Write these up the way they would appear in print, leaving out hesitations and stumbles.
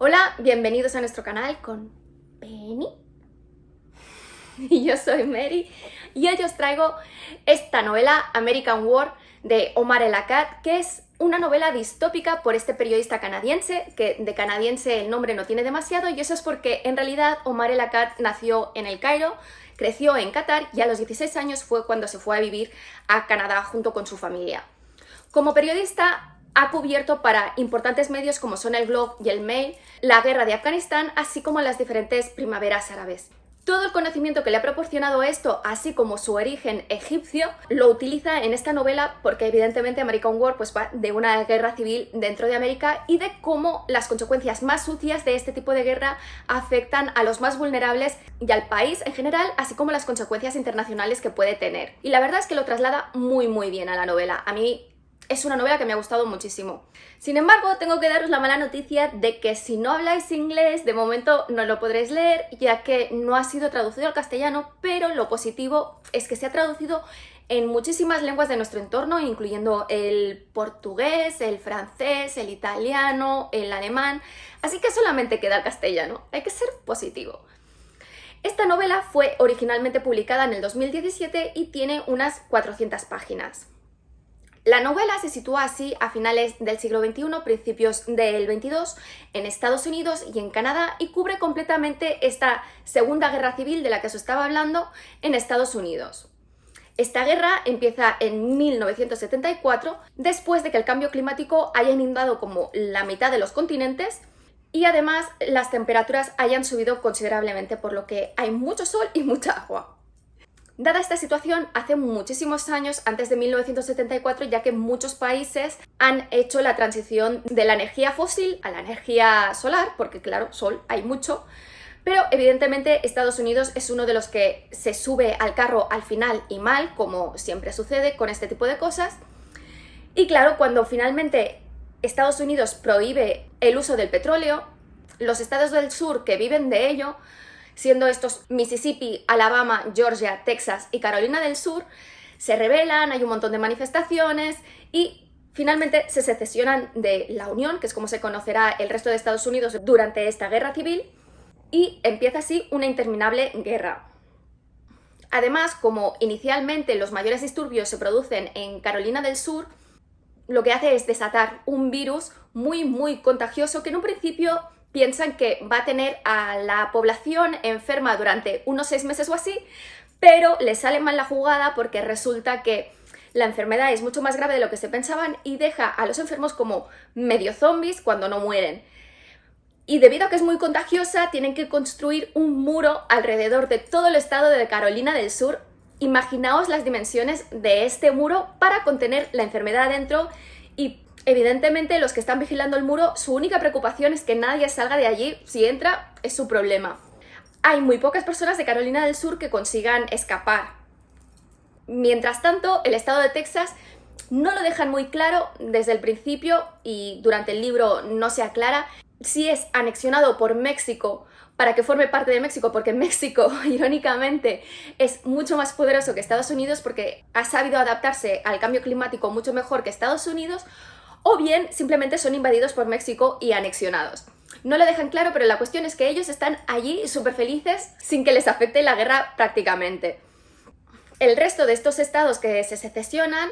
Hola, bienvenidos a nuestro canal con Penny. Y yo soy Mary y hoy os traigo esta novela American War de Omar El Akkad, que es una novela distópica por este periodista canadiense, que de canadiense el nombre no tiene demasiado, y eso es porque en realidad Omar El Akkad nació en El Cairo, creció en Qatar y a los 16 años fue cuando se fue a vivir a Canadá junto con su familia. Como periodista ha cubierto para importantes medios como son el Globe y el Mail la guerra de Afganistán, así como las diferentes primaveras árabes. Todo el conocimiento que le ha proporcionado esto, así como su origen egipcio, lo utiliza en esta novela porque evidentemente American War pues, va de una guerra civil dentro de América y de cómo las consecuencias más sucias de este tipo de guerra afectan a los más vulnerables y al país en general, así como las consecuencias internacionales que puede tener. Y la verdad es que lo traslada muy bien a la novela. A mí es una novela que me ha gustado muchísimo. Sin embargo, tengo que daros la mala noticia de que si no habláis inglés, de momento no lo podréis leer, ya que no ha sido traducido al castellano, pero lo positivo es que se ha traducido en muchísimas lenguas de nuestro entorno, incluyendo el portugués, el francés, el italiano, el alemán, así que solamente queda el castellano. Hay que ser positivo. Esta novela fue originalmente publicada en el 2017 y tiene unas 400 páginas. La novela se sitúa así a finales del siglo XXI, principios del XXII, en Estados Unidos y en Canadá, y cubre completamente esta Segunda Guerra Civil de la que os estaba hablando en Estados Unidos. Esta guerra empieza en 1974, después de que el cambio climático haya inundado como la mitad de los continentes y además las temperaturas hayan subido considerablemente, por lo que hay mucho sol y mucha agua. Dada esta situación, hace muchísimos años, antes de 1974, ya que muchos países han hecho la transición de la energía fósil a la energía solar, porque claro, sol hay mucho, pero evidentemente Estados Unidos es uno de los que se sube al carro al final y mal, como siempre sucede con este tipo de cosas. Y claro, cuando finalmente Estados Unidos prohíbe el uso del petróleo, los estados del sur que viven de ello, siendo estos Mississippi, Alabama, Georgia, Texas y Carolina del Sur, se rebelan, hay un montón de manifestaciones y finalmente se secesionan de la Unión, que es como se conocerá el resto de Estados Unidos durante esta guerra civil, y empieza así una interminable guerra. Además, como inicialmente los mayores disturbios se producen en Carolina del Sur, lo que hace es desatar un virus muy contagioso que en un principio piensan que va a tener a la población enferma durante unos 6 meses o así, pero les sale mal la jugada porque resulta que la enfermedad es mucho más grave de lo que se pensaban y deja a los enfermos como medio zombies cuando no mueren. Y debido a que es muy contagiosa, tienen que construir un muro alrededor de todo el estado de Carolina del Sur. Imaginaos las dimensiones de este muro para contener la enfermedad adentro y evidentemente los que están vigilando el muro, su única preocupación es que nadie salga de allí. Si entra, es su problema. Hay muy pocas personas de Carolina del Sur que consigan escapar. Mientras tanto, el estado de Texas no lo dejan muy claro desde el principio y durante el libro no se aclara si es anexionado por México para que forme parte de México, porque México, irónicamente, es mucho más poderoso que Estados Unidos porque ha sabido adaptarse al cambio climático mucho mejor que Estados Unidos, o bien simplemente son invadidos por México y anexionados. No lo dejan claro, pero la cuestión es que ellos están allí súper felices sin que les afecte la guerra prácticamente. El resto de estos estados que se secesionan,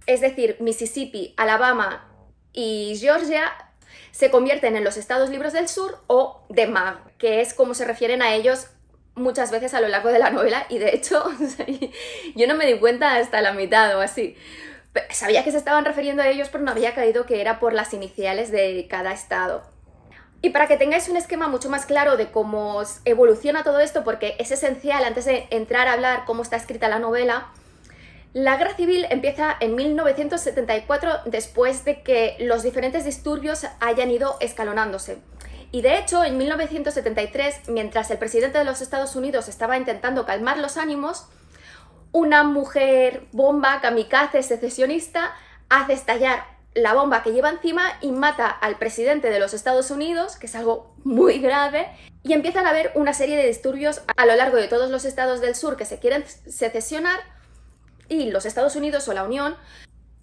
es decir, Mississippi, Alabama y Georgia, se convierten en los Estados Libres del Sur o DEMAG, que es como se refieren a ellos muchas veces a lo largo de la novela, y de hecho yo no me di cuenta hasta la mitad o así. Sabía que se estaban refiriendo a ellos, pero no había caído que era por las iniciales de cada estado. Y para que tengáis un esquema mucho más claro de cómo evoluciona todo esto, porque es esencial antes de entrar a hablar cómo está escrita la novela, la guerra civil empieza en 1974 después de que los diferentes disturbios hayan ido escalonándose. Y de hecho, en 1973, mientras el presidente de los Estados Unidos estaba intentando calmar los ánimos, una mujer bomba kamikaze secesionista hace estallar la bomba que lleva encima y mata al presidente de los Estados Unidos, que es algo muy grave, y empiezan a haber una serie de disturbios a lo largo de todos los estados del sur que se quieren secesionar, y los Estados Unidos o la Unión,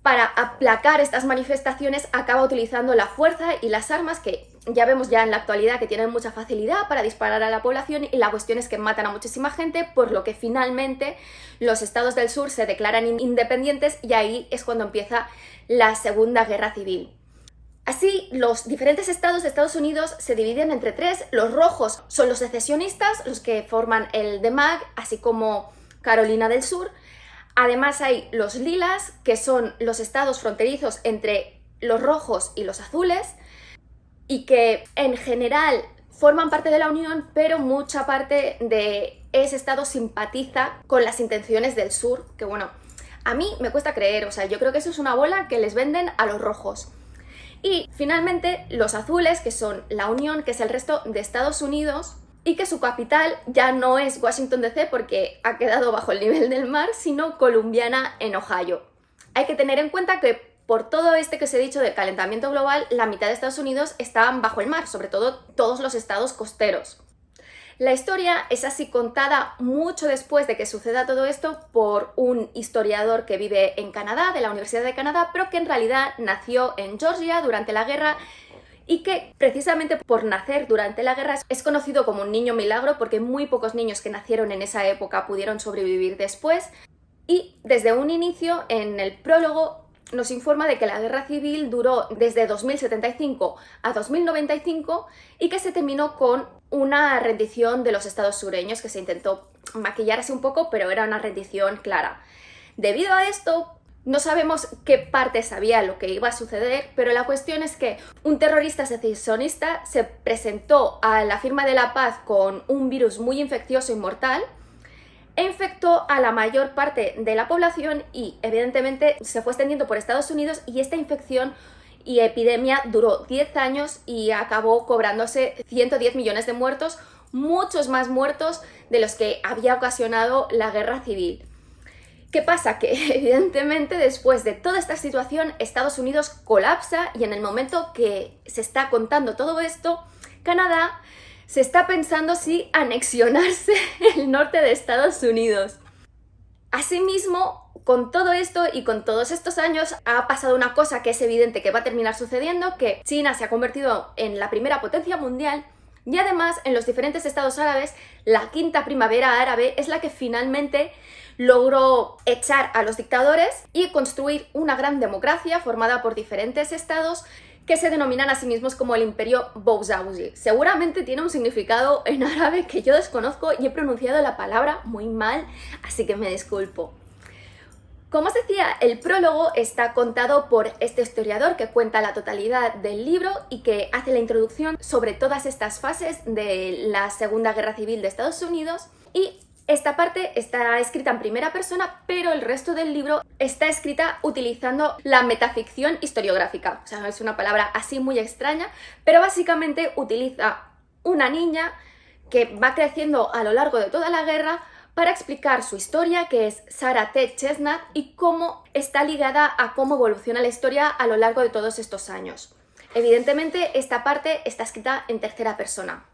para aplacar estas manifestaciones, acaba utilizando la fuerza y las armas que ya vemos ya en la actualidad que tienen mucha facilidad para disparar a la población y la cuestión es que matan a muchísima gente, por lo que finalmente los estados del sur se declaran independientes y ahí es cuando empieza la Segunda Guerra Civil. Así, los diferentes estados de Estados Unidos se dividen entre tres. Los rojos son los secesionistas, los que forman el DMAG, así como Carolina del Sur. Además hay los lilas, que son los estados fronterizos entre los rojos y los azules, y que en general forman parte de la Unión, pero mucha parte de ese estado simpatiza con las intenciones del sur, que bueno, a mí me cuesta creer, o sea, yo creo que eso es una bola que les venden a los rojos. Y finalmente los azules, que son la Unión, que es el resto de Estados Unidos, y que su capital ya no es Washington DC porque ha quedado bajo el nivel del mar, sino Columbiana en Ohio. Hay que tener en cuenta que por todo este que os he dicho del calentamiento global, la mitad de Estados Unidos estaban bajo el mar, sobre todo todos los estados costeros. La historia es así contada mucho después de que suceda todo esto por un historiador que vive en Canadá, de la Universidad de Canadá, pero que en realidad nació en Georgia durante la guerra y que precisamente por nacer durante la guerra es conocido como un niño milagro porque muy pocos niños que nacieron en esa época pudieron sobrevivir después. Y desde un inicio, en el prólogo, nos informa de que la guerra civil duró desde 2075 a 2095 y que se terminó con una rendición de los estados sureños, que se intentó maquillar así un poco, pero era una rendición clara. Debido a esto, no sabemos qué parte sabía lo que iba a suceder, pero la cuestión es que un terrorista secesionista se presentó a la firma de la paz con un virus muy infeccioso y mortal, e infectó a la mayor parte de la población y evidentemente se fue extendiendo por Estados Unidos y esta infección y epidemia duró 10 años y acabó cobrándose 110 millones de muertos, muchos más muertos de los que había ocasionado la guerra civil. ¿Qué pasa? Que evidentemente después de toda esta situación Estados Unidos colapsa y en el momento que se está contando todo esto, Canadá se está pensando si anexionarse el norte de Estados Unidos. Asimismo, con todo esto y con todos estos años ha pasado una cosa que es evidente que va a terminar sucediendo, que China se ha convertido en la primera potencia mundial y además en los diferentes estados árabes la quinta primavera árabe es la que finalmente logró echar a los dictadores y construir una gran democracia formada por diferentes estados que se denominan a sí mismos como el Imperio Bouzouzi. Seguramente tiene un significado en árabe que yo desconozco y he pronunciado la palabra muy mal, así que me disculpo. Como os decía, el prólogo está contado por este historiador que cuenta la totalidad del libro y que hace la introducción sobre todas estas fases de la Segunda Guerra Civil de Estados Unidos y esta parte está escrita en primera persona, pero el resto del libro está escrita utilizando la metaficción historiográfica. O sea, es una palabra así muy extraña, pero básicamente utiliza una niña que va creciendo a lo largo de toda la guerra para explicar su historia, que es Sarah T. Chestnut, y cómo está ligada a cómo evoluciona la historia a lo largo de todos estos años. Evidentemente, esta parte está escrita en tercera persona.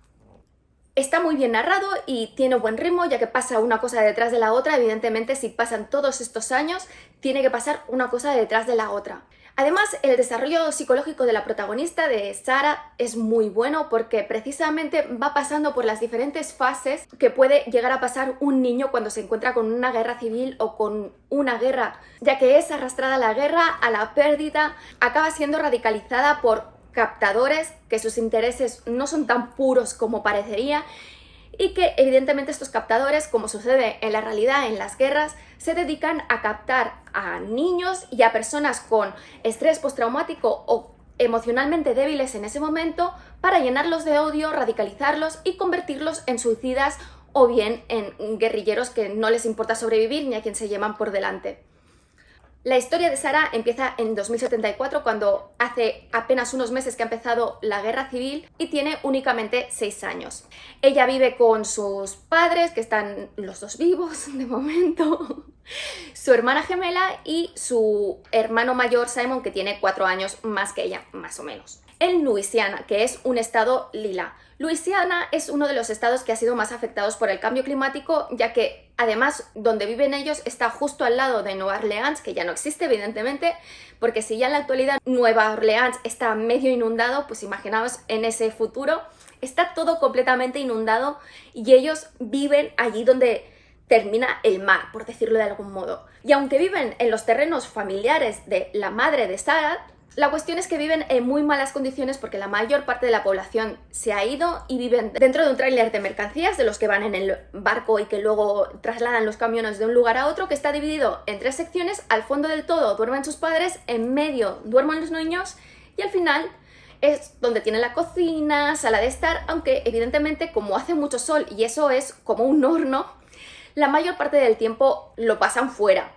Está muy bien narrado y tiene buen ritmo, ya que pasa una cosa detrás de la otra. Evidentemente, si pasan todos estos años, tiene que pasar una cosa detrás de la otra. Además, el desarrollo psicológico de la protagonista, de Sarah, es muy bueno porque precisamente va pasando por las diferentes fases que puede llegar a pasar un niño cuando se encuentra con una guerra civil o con una guerra, ya que es arrastrada a la guerra, a la pérdida, acaba siendo radicalizada por captadores que sus intereses no son tan puros como parecería y que evidentemente estos captadores, como sucede en la realidad en las guerras, se dedican a captar a niños y a personas con estrés postraumático o emocionalmente débiles en ese momento para llenarlos de odio, radicalizarlos y convertirlos en suicidas o bien en guerrilleros que no les importa sobrevivir ni a quien se llevan por delante. La historia de Sarah empieza en 2074, cuando hace apenas unos meses que ha empezado la guerra civil y tiene únicamente 6 años. Ella vive con sus padres, que están los dos vivos de momento, su hermana gemela y su hermano mayor Simon, que tiene 4 años más que ella, más o menos. En Luisiana, que es un estado lila. Luisiana es uno de los estados que ha sido más afectados por el cambio climático, ya que Además, donde viven ellos está justo al lado de Nueva Orleans, que ya no existe, evidentemente, porque si ya en la actualidad Nueva Orleans está medio inundado, pues imaginaos en ese futuro, está todo completamente inundado y ellos viven allí donde termina el mar, por decirlo de algún modo. Y aunque viven en los terrenos familiares de la madre de Sarah, la cuestión es que viven en muy malas condiciones porque la mayor parte de la población se ha ido y viven dentro de un tráiler de mercancías, de los que van en el barco y que luego trasladan los camiones de un lugar a otro, que está dividido en 3 secciones. Al fondo del todo duermen sus padres, en medio duermen los niños y al final es donde tienen la cocina, sala de estar, aunque evidentemente como hace mucho sol y eso es como un horno, la mayor parte del tiempo lo pasan fuera.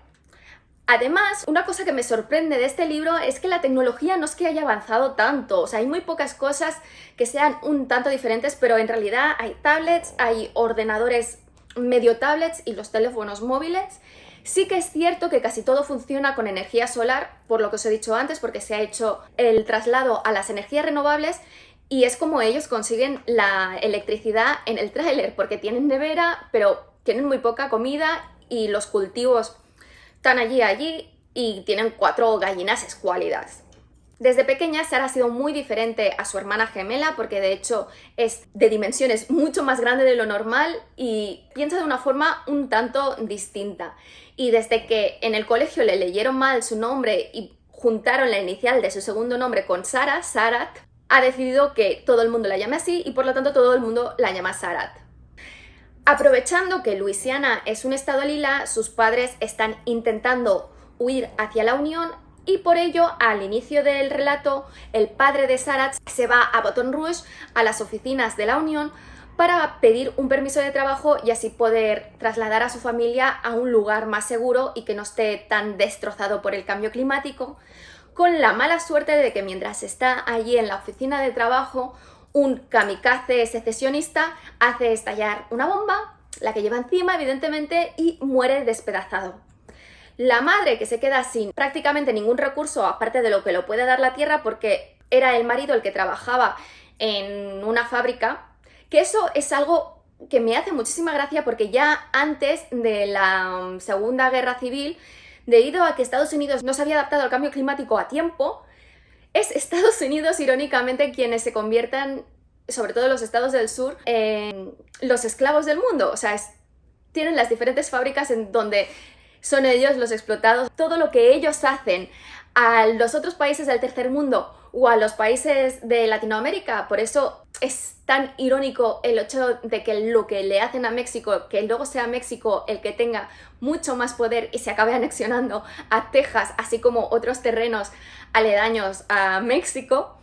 Además, una cosa que me sorprende de este libro es que la tecnología no es que haya avanzado tanto, o sea, hay muy pocas cosas que sean un tanto diferentes, pero en realidad hay tablets, hay ordenadores medio tablets y los teléfonos móviles. Sí que es cierto que casi todo funciona con energía solar, por lo que os he dicho antes, porque se ha hecho el traslado a las energías renovables y es como ellos consiguen la electricidad en el tráiler, porque tienen nevera, pero tienen muy poca comida y los cultivos están allí y tienen 4 gallinas escuálidas. Desde pequeña Sarah ha sido muy diferente a su hermana gemela porque de hecho es de dimensiones mucho más grande de lo normal y piensa de una forma un tanto distinta. Y desde que en el colegio le leyeron mal su nombre y juntaron la inicial de su segundo nombre con Sarah, Sarat, ha decidido que todo el mundo la llame así y por lo tanto todo el mundo la llama Sarat. Aprovechando que Luisiana es un estado lila, sus padres están intentando huir hacia la Unión y por ello, al inicio del relato, el padre de Sarah se va a Baton Rouge, a las oficinas de la Unión, para pedir un permiso de trabajo y así poder trasladar a su familia a un lugar más seguro y que no esté tan destrozado por el cambio climático, con la mala suerte de que mientras está allí en la oficina de trabajo, un kamikaze secesionista hace estallar una bomba, la que lleva encima, evidentemente, y muere despedazado. La madre, que se queda sin prácticamente ningún recurso, aparte de lo que le puede dar la tierra, porque era el marido el que trabajaba en una fábrica, que eso es algo que me hace muchísima gracia porque ya antes de la Segunda Guerra Civil, debido a que Estados Unidos no se había adaptado al cambio climático a tiempo, es Estados Unidos, irónicamente, quienes se conviertan, sobre todo los estados del sur, en los esclavos del mundo. O sea, tienen las diferentes fábricas en donde son ellos los explotados. Todo lo que ellos hacen a los otros países del tercer mundo o a los países de Latinoamérica. Por eso es tan irónico el hecho de que lo que le hacen a México, que luego sea México el que tenga mucho más poder y se acabe anexionando a Texas, así como otros terrenos aledaños a México.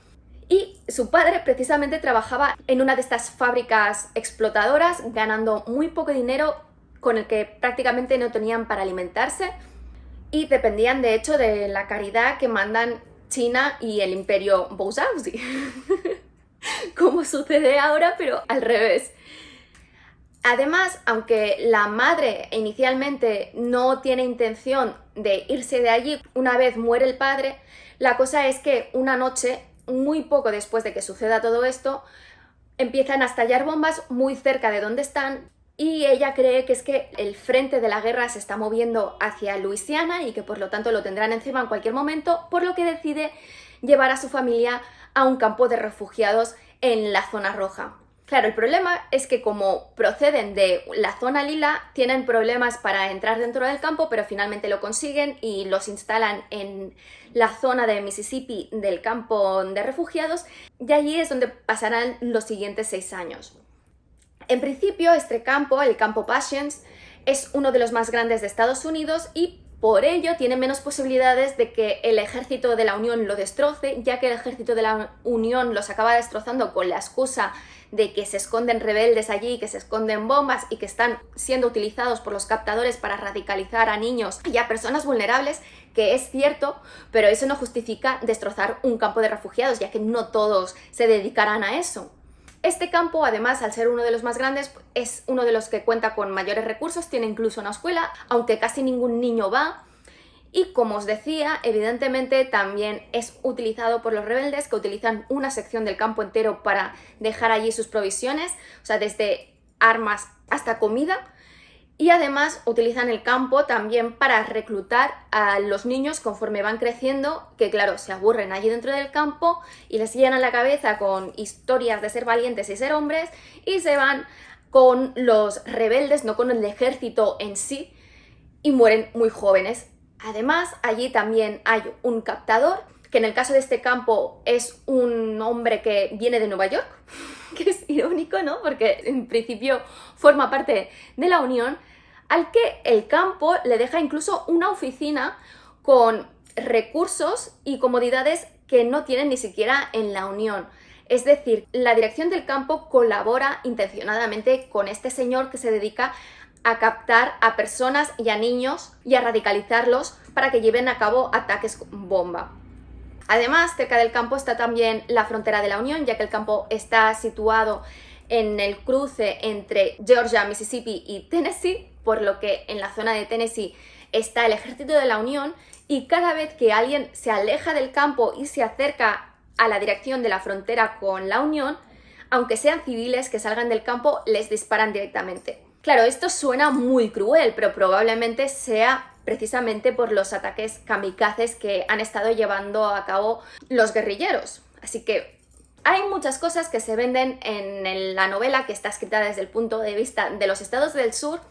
Y su padre precisamente trabajaba en una de estas fábricas explotadoras, ganando muy poco dinero, con el que prácticamente no tenían para alimentarse y dependían de hecho de la caridad que mandan China y el imperio Bouzouzi. Como sucede ahora, pero al revés. Además, aunque la madre inicialmente no tiene intención de irse de allí, una vez muere el padre, la cosa es que una noche, muy poco después de que suceda todo esto, empiezan a estallar bombas muy cerca de donde están y ella cree que es que el frente de la guerra se está moviendo hacia Luisiana y que por lo tanto lo tendrán encima en cualquier momento, por lo que decide llevar a su familia a un campo de refugiados en la zona roja. Claro, el problema es que como proceden de la zona lila, tienen problemas para entrar dentro del campo, pero finalmente lo consiguen y los instalan en la zona de Mississippi del campo de refugiados y allí es donde pasarán los siguientes 6 años. En principio, este campo, el campo Patience, es uno de los más grandes de Estados Unidos y por ello tiene menos posibilidades de que el ejército de la Unión lo destroce, ya que el ejército de la Unión los acaba destrozando con la excusa de que se esconden rebeldes allí, que se esconden bombas y que están siendo utilizados por los captadores para radicalizar a niños y a personas vulnerables, que es cierto, pero eso no justifica destrozar un campo de refugiados, ya que no todos se dedicarán a eso. Este campo, además, al ser uno de los más grandes, es uno de los que cuenta con mayores recursos, tiene incluso una escuela, aunque casi ningún niño va. Y como os decía, evidentemente también es utilizado por los rebeldes, que utilizan una sección del campo entero para dejar allí sus provisiones, o sea, desde armas hasta comida. Y además utilizan el campo también para reclutar a los niños conforme van creciendo, que claro, se aburren allí dentro del campo y les llenan la cabeza con historias de ser valientes y ser hombres y se van con los rebeldes, no con el ejército en sí, y mueren muy jóvenes. Además, allí también hay un captador, que en el caso de este campo es un hombre que viene de Nueva York, que es irónico, ¿no? Porque en principio forma parte de la Unión, al que el campo le deja incluso una oficina con recursos y comodidades que no tienen ni siquiera en la Unión. Es decir, la dirección del campo colabora intencionadamente con este señor que se dedica a captar a personas y a niños y a radicalizarlos para que lleven a cabo ataques bomba. Además, cerca del campo está también la frontera de la Unión, ya que el campo está situado en el cruce entre Georgia, Mississippi y Tennessee, por lo que en la zona de Tennessee está el ejército de la Unión y cada vez que alguien se aleja del campo y se acerca a la dirección de la frontera con la Unión, aunque sean civiles que salgan del campo, les disparan directamente. Claro, esto suena muy cruel, pero probablemente sea precisamente por los ataques kamikazes que han estado llevando a cabo los guerrilleros. Así que hay muchas cosas que se venden en la novela, que está escrita desde el punto de vista de los estados del sur,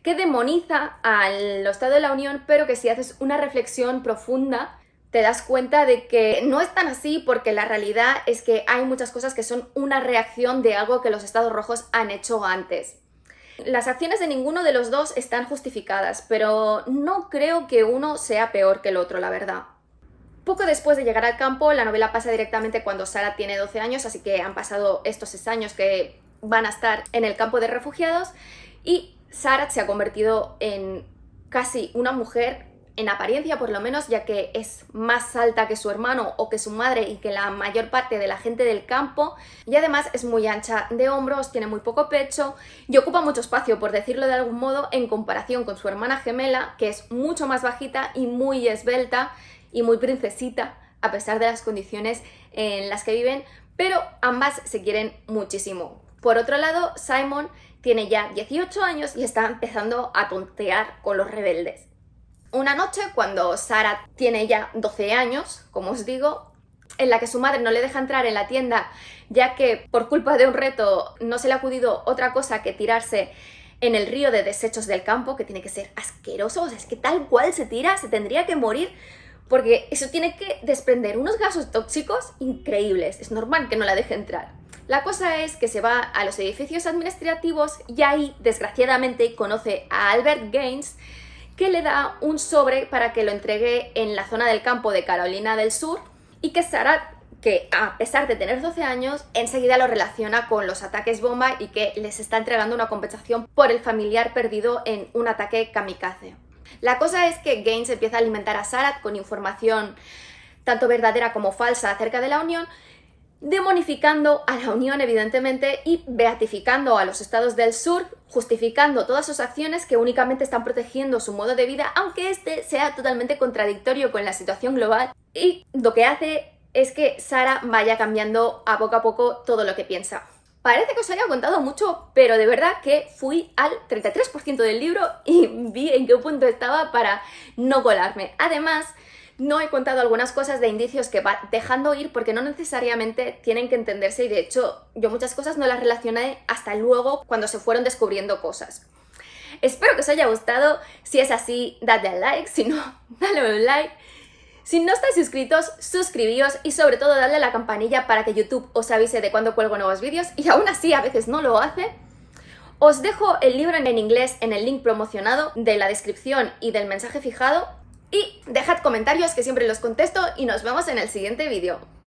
que demoniza al Estado de la Unión, pero que si haces una reflexión profunda te das cuenta de que no es tan así, porque la realidad es que hay muchas cosas que son una reacción de algo que los estados rojos han hecho antes. Las acciones de ninguno de los dos están justificadas, pero no creo que uno sea peor que el otro, la verdad. Poco después de llegar al campo, la novela pasa directamente cuando Sarah tiene 12 años, así que han pasado estos 6 años que van a estar en el campo de refugiados y Sarah se ha convertido en casi una mujer, en apariencia por lo menos, ya que es más alta que su hermano o que su madre y que la mayor parte de la gente del campo, y además es muy ancha de hombros, tiene muy poco pecho y ocupa mucho espacio, por decirlo de algún modo, en comparación con su hermana gemela, que es mucho más bajita y muy esbelta y muy princesita, a pesar de las condiciones en las que viven, pero ambas se quieren muchísimo. Por otro lado, Simon tiene ya 18 años y está empezando a tontear con los rebeldes. Una noche, cuando Sarah tiene ya 12 años, como os digo, en la que su madre no le deja entrar en la tienda, ya que por culpa de un reto no se le ha acudido otra cosa que tirarse en el río de desechos del campo, que tiene que ser asqueroso, o sea, es que tal cual se tira, se tendría que morir, porque eso tiene que desprender unos gases tóxicos increíbles, es normal que no la deje entrar. La cosa es que se va a los edificios administrativos y ahí, desgraciadamente, conoce a Albert Gaines, que le da un sobre para que lo entregue en la zona del campo de Carolina del Sur, y que Sarah, que a pesar de tener 12 años, enseguida lo relaciona con los ataques bomba y que les está entregando una compensación por el familiar perdido en un ataque kamikaze. La cosa es que Gaines empieza a alimentar a Sarah con información tanto verdadera como falsa acerca de la Unión, demonificando a la Unión evidentemente y beatificando a los estados del sur, justificando todas sus acciones que únicamente están protegiendo su modo de vida, aunque este sea totalmente contradictorio con la situación global, y lo que hace es que Sarah vaya cambiando a poco todo lo que piensa. Parece que os haya contado mucho, pero de verdad que fui al 33% del libro y vi en qué punto estaba para no colarme. Además, no he contado algunas cosas de indicios que va dejando ir porque no necesariamente tienen que entenderse, y de hecho yo muchas cosas no las relacioné hasta luego cuando se fueron descubriendo cosas. Espero que os haya gustado. Si es así, dadle al like, si no, dale un like. Si no estáis suscritos, suscribíos y sobre todo dadle a la campanilla para que YouTube os avise de cuando cuelgo nuevos vídeos, y aún así a veces no lo hace. Os dejo el libro en inglés en el link promocionado de la descripción y del mensaje fijado. Y dejad comentarios, que siempre los contesto, y nos vemos en el siguiente vídeo.